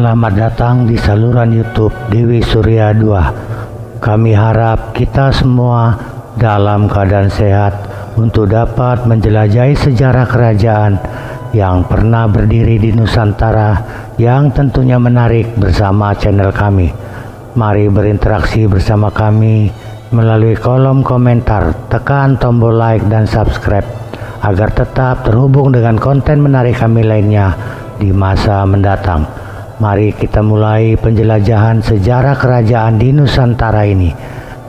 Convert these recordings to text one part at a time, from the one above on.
Selamat datang di saluran YouTube Dewi Surya 2. Kami harap kita semua dalam keadaan sehat untuk dapat menjelajahi sejarah kerajaan yang pernah berdiri di Nusantara yang tentunya menarik bersama channel kami. Mari berinteraksi bersama kami melalui kolom komentar, tekan tombol like dan subscribe agar tetap terhubung dengan konten menarik kami lainnya di masa mendatang. Mari kita mulai penjelajahan sejarah kerajaan di Nusantara ini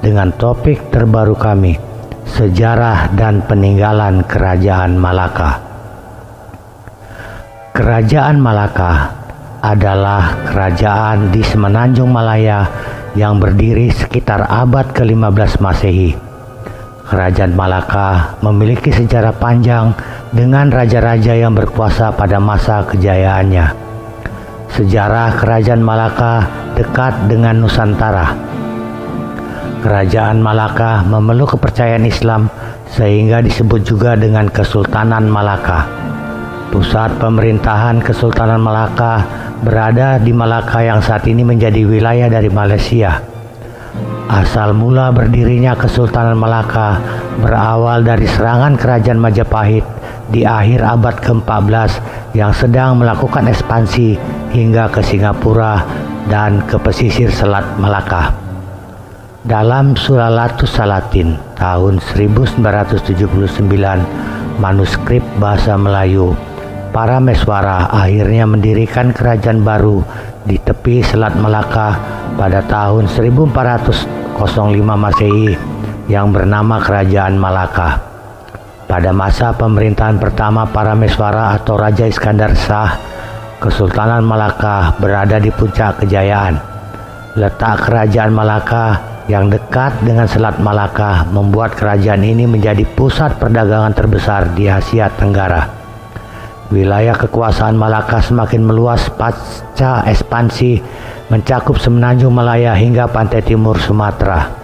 dengan topik terbaru kami, sejarah dan peninggalan Kerajaan Malaka. Kerajaan Malaka adalah kerajaan di Semenanjung Malaya yang berdiri sekitar abad ke-15 Masehi. Kerajaan Malaka memiliki sejarah panjang dengan raja-raja yang berkuasa pada masa kejayaannya. Sejarah Kerajaan Malaka dekat dengan Nusantara. Kerajaan Malaka memeluk kepercayaan Islam sehingga disebut juga dengan Kesultanan Malaka. Pusat pemerintahan Kesultanan Malaka berada di Malaka yang saat ini menjadi wilayah dari Malaysia. Asal mula berdirinya Kesultanan Malaka berawal dari serangan Kerajaan Majapahit di akhir abad ke-14 yang sedang melakukan ekspansi hingga ke Singapura dan ke pesisir Selat Malaka. Dalam Sulalatus Salatin tahun 1979, manuskrip bahasa Melayu, Parameswara akhirnya mendirikan kerajaan baru di tepi Selat Malaka pada tahun 1405 Masehi yang bernama Kerajaan Malaka. Pada masa pemerintahan pertama Parameswara atau Raja Iskandar Shah, Kesultanan Malaka berada di puncak kejayaan. Letak Kerajaan Malaka yang dekat dengan Selat Malaka membuat kerajaan ini menjadi pusat perdagangan terbesar di Asia Tenggara. Wilayah kekuasaan Malaka semakin meluas pasca ekspansi mencakup Semenanjung Malaya hingga pantai timur Sumatera.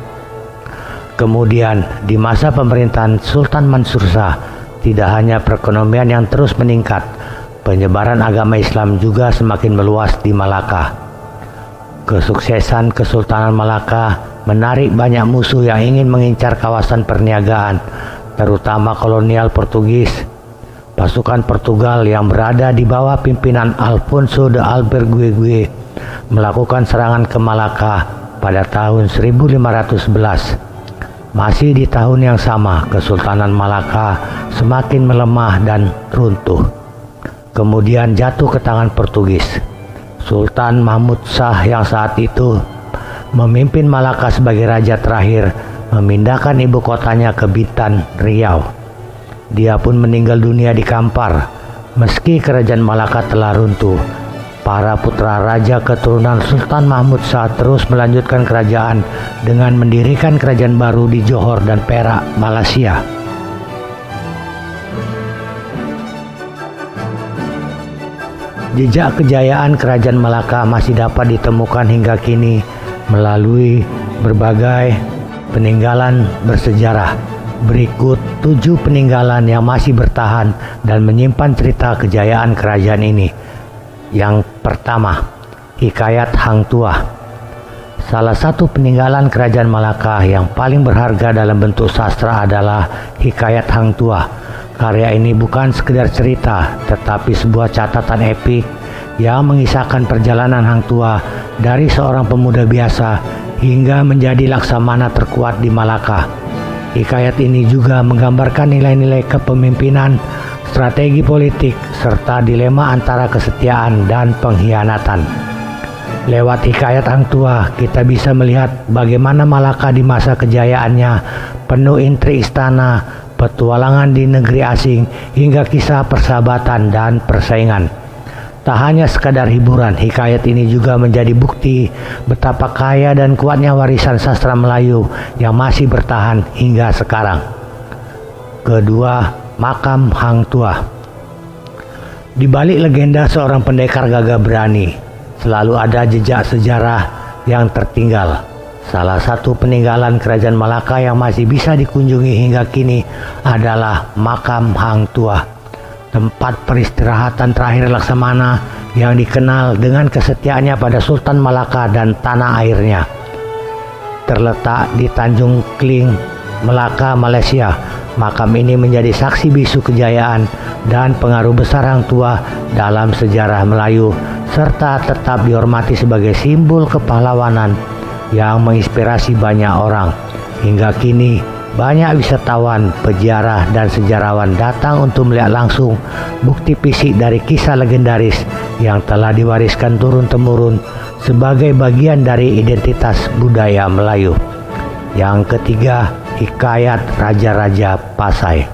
Kemudian di masa pemerintahan Sultan Mansur Shah, tidak hanya perekonomian yang terus meningkat, penyebaran agama Islam juga semakin meluas di Malaka. Kesuksesan Kesultanan Malaka menarik banyak musuh yang ingin mengincar kawasan perniagaan, terutama kolonial Portugis. Pasukan Portugal yang berada di bawah pimpinan Alfonso de Albuquerque melakukan serangan ke Malaka pada tahun 1511. Masih di tahun yang sama, Kesultanan Malaka semakin melemah dan runtuh. Kemudian jatuh ke tangan Portugis. Sultan Mahmud Shah yang saat itu memimpin Malaka sebagai raja terakhir memindahkan ibu kotanya ke Bintan, Riau. Dia pun meninggal dunia di Kampar. Meski kerajaan Malaka telah runtuh, para putra raja keturunan Sultan Mahmud Shah terus melanjutkan kerajaan dengan mendirikan kerajaan baru di Johor dan Perak, Malaysia. Jejak kejayaan Kerajaan Malaka masih dapat ditemukan hingga kini melalui berbagai peninggalan bersejarah. Berikut 7 peninggalan yang masih bertahan dan menyimpan cerita kejayaan kerajaan ini. Yang pertama, Hikayat Hang Tuah. Salah satu peninggalan Kerajaan Malaka yang paling berharga dalam bentuk sastra adalah Hikayat Hang Tuah. Karya ini bukan sekedar cerita, tetapi sebuah catatan epik yang mengisahkan perjalanan Hang Tuah dari seorang pemuda biasa hingga menjadi laksamana terkuat di Malaka. Hikayat ini juga menggambarkan nilai-nilai kepemimpinan, strategi politik, serta dilema antara kesetiaan dan pengkhianatan. Lewat Hikayat Hang Tuah, kita bisa melihat bagaimana Malaka di masa kejayaannya penuh intrik istana, petualangan di negeri asing, hingga kisah persahabatan dan persaingan. Tak hanya sekadar hiburan, hikayat ini juga menjadi bukti betapa kaya dan kuatnya warisan sastra Melayu yang masih bertahan hingga sekarang. Kedua, Makam Hang Tuah. Di balik legenda seorang pendekar gagah berani, selalu ada jejak sejarah yang tertinggal. Salah satu peninggalan Kerajaan Malaka yang masih bisa dikunjungi hingga kini adalah Makam Hang Tuah. tempat peristirahatan terakhir Laksamana yang dikenal dengan kesetiaannya pada Sultan Malaka dan tanah airnya. Terletak di Tanjung Kling, Melaka, Malaysia, makam ini menjadi saksi bisu kejayaan dan pengaruh besar Hang Tuah dalam sejarah Melayu, serta tetap dihormati sebagai simbol kepahlawanan yang menginspirasi banyak orang. Hingga kini, banyak wisatawan, peziarah, dan sejarawan datang untuk melihat langsung bukti fisik dari kisah legendaris yang telah diwariskan turun-temurun sebagai bagian dari identitas budaya Melayu. Yang ketiga, Hikayat Raja-Raja Pasai.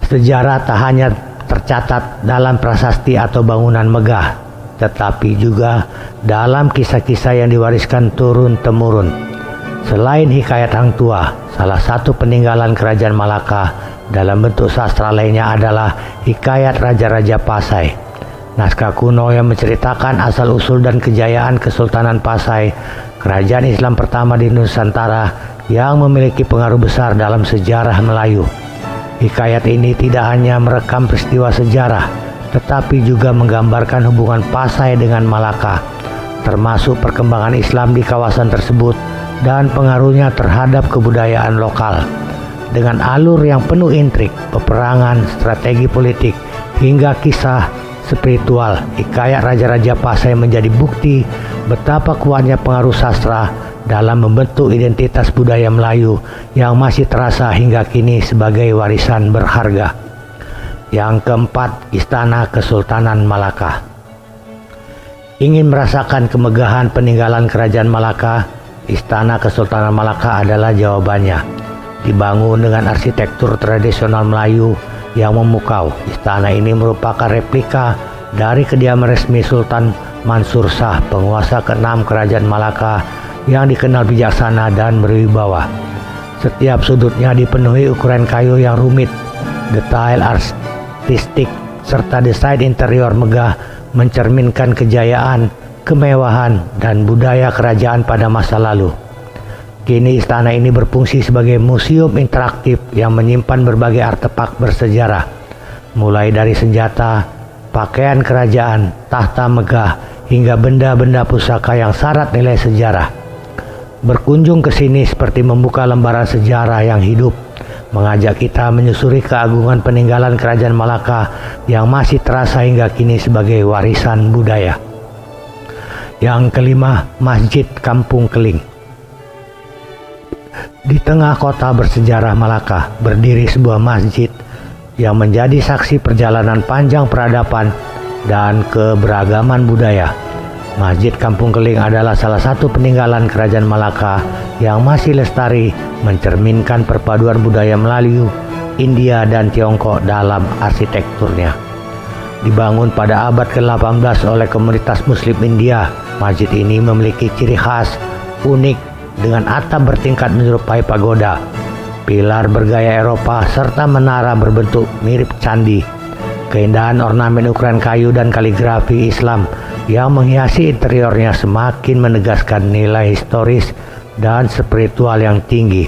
Sejarah tak hanya tercatat dalam prasasti atau bangunan megah, tetapi juga dalam kisah-kisah yang diwariskan turun-temurun. Selain Hikayat Hang Tuah, salah satu peninggalan Kerajaan Malaka dalam bentuk sastra lainnya adalah Hikayat Raja-Raja Pasai. Naskah kuno yang menceritakan asal-usul dan kejayaan Kesultanan Pasai, kerajaan Islam pertama di Nusantara yang memiliki pengaruh besar dalam sejarah Melayu. Hikayat ini tidak hanya merekam peristiwa sejarah, tetapi juga menggambarkan hubungan Pasai dengan Malaka, termasuk perkembangan Islam di kawasan tersebut dan pengaruhnya terhadap kebudayaan lokal. Dengan alur yang penuh intrik, peperangan, strategi politik, hingga kisah spiritual, Hikayat Raja-Raja Pasai menjadi bukti betapa kuatnya pengaruh sastra dalam membentuk identitas budaya Melayu yang masih terasa hingga kini sebagai warisan berharga. Yang keempat, Istana Kesultanan Malaka. Ingin merasakan kemegahan peninggalan Kerajaan Malaka? Istana Kesultanan Malaka adalah jawabannya. Dibangun dengan arsitektur tradisional Melayu yang memukau, istana ini merupakan replika dari kediaman resmi Sultan Mansur Shah, penguasa ke-6 Kerajaan Malaka yang dikenal bijaksana dan berwibawa. Setiap sudutnya dipenuhi ukuran kayu yang rumit, detail artistik, serta desain interior megah mencerminkan kejayaan, kemewahan, dan budaya kerajaan pada masa lalu. Kini istana ini berfungsi sebagai museum interaktif yang menyimpan berbagai artefak bersejarah, mulai dari senjata, pakaian kerajaan, tahta megah, hingga benda-benda pusaka yang syarat nilai sejarah. Berkunjung ke sini seperti membuka lembaran sejarah yang hidup, mengajak kita menyusuri keagungan peninggalan Kerajaan Malaka yang masih terasa hingga kini sebagai warisan budaya. Yang kelima, Masjid Kampung Keling. Di tengah kota bersejarah Malaka berdiri sebuah masjid yang menjadi saksi perjalanan panjang peradaban dan keberagaman budaya. Masjid Kampung Keling adalah salah satu peninggalan Kerajaan Malaka yang masih lestari, mencerminkan perpaduan budaya Melayu, India, dan Tiongkok dalam arsitekturnya. Dibangun pada abad ke-18 oleh komunitas Muslim India, masjid ini memiliki ciri khas unik dengan atap bertingkat menyerupai pagoda, pilar bergaya Eropa, serta menara berbentuk mirip candi. Keindahan ornamen ukuran kayu dan kaligrafi Islam yang menghiasi interiornya semakin menegaskan nilai historis dan spiritual yang tinggi.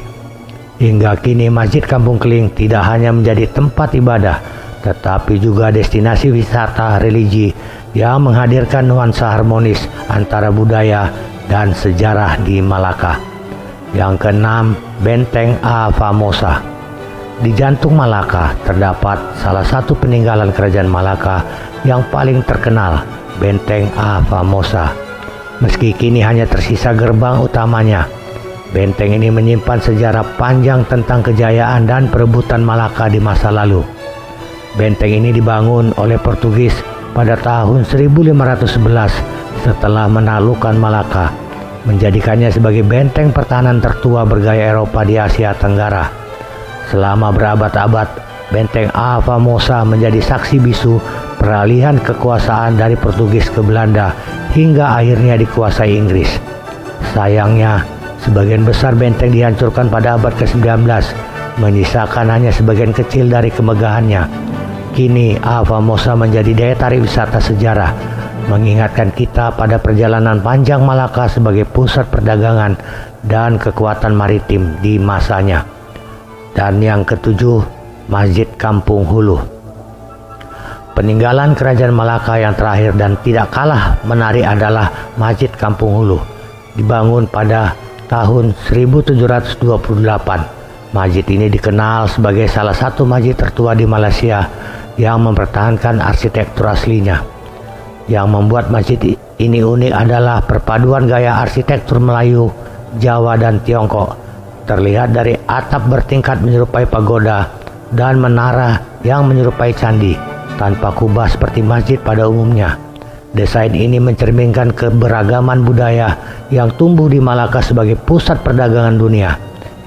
Hingga kini Masjid Kampung Keling tidak hanya menjadi tempat ibadah, tetapi juga destinasi wisata religi yang menghadirkan nuansa harmonis antara budaya dan sejarah di Malaka. Yang keenam, Benteng A Famosa. Di jantung Malaka terdapat salah satu peninggalan Kerajaan Malaka yang paling terkenal, Benteng A Famosa. Meski kini hanya tersisa gerbang utamanya, benteng ini menyimpan sejarah panjang tentang kejayaan dan perebutan Malaka di masa lalu. Benteng ini dibangun oleh Portugis pada tahun 1511 setelah menaklukkan Malaka, menjadikannya sebagai benteng pertahanan tertua bergaya Eropa di Asia Tenggara. Selama berabad-abad, Benteng A Famosa menjadi saksi bisu peralihan kekuasaan dari Portugis ke Belanda hingga akhirnya dikuasai Inggris. Sayangnya, sebagian besar benteng dihancurkan pada abad ke-19, menyisakan hanya sebagian kecil dari kemegahannya. Kini A Famosa menjadi daya tarik wisata sejarah, mengingatkan kita pada perjalanan panjang Malaka sebagai pusat perdagangan dan kekuatan maritim di masanya. Dan yang ketujuh, Masjid Kampung Hulu. Peninggalan Kerajaan Malaka yang terakhir dan tidak kalah menarik adalah Masjid Kampung Hulu. Dibangun pada tahun 1728. Masjid ini dikenal sebagai salah satu masjid tertua di Malaysia yang mempertahankan arsitektur aslinya. Yang membuat masjid ini unik adalah perpaduan gaya arsitektur Melayu, Jawa, dan Tiongkok. Terlihat dari atap bertingkat menyerupai pagoda dan menara yang menyerupai candi, tanpa kubah seperti masjid pada umumnya. Desain ini mencerminkan keberagaman budaya yang tumbuh di Malaka sebagai pusat perdagangan dunia.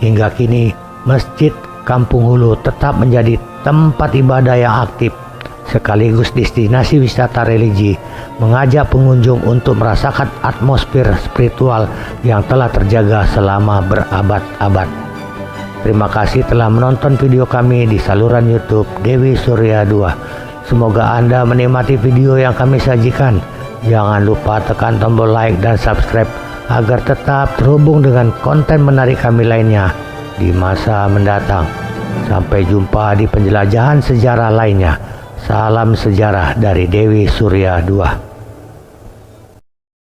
Hingga kini, Masjid Kampung Hulu tetap menjadi tempat ibadah yang aktif, sekaligus destinasi wisata religi, mengajak pengunjung untuk merasakan atmosfer spiritual yang telah terjaga selama berabad-abad. Terima kasih telah menonton video kami di saluran YouTube Dewi Surya 2. Semoga Anda menikmati video yang kami sajikan. Jangan lupa tekan tombol like dan subscribe agar tetap terhubung dengan konten menarik kami lainnya di masa mendatang. Sampai jumpa di penjelajahan sejarah lainnya. Salam sejarah dari Dewi Surya 2.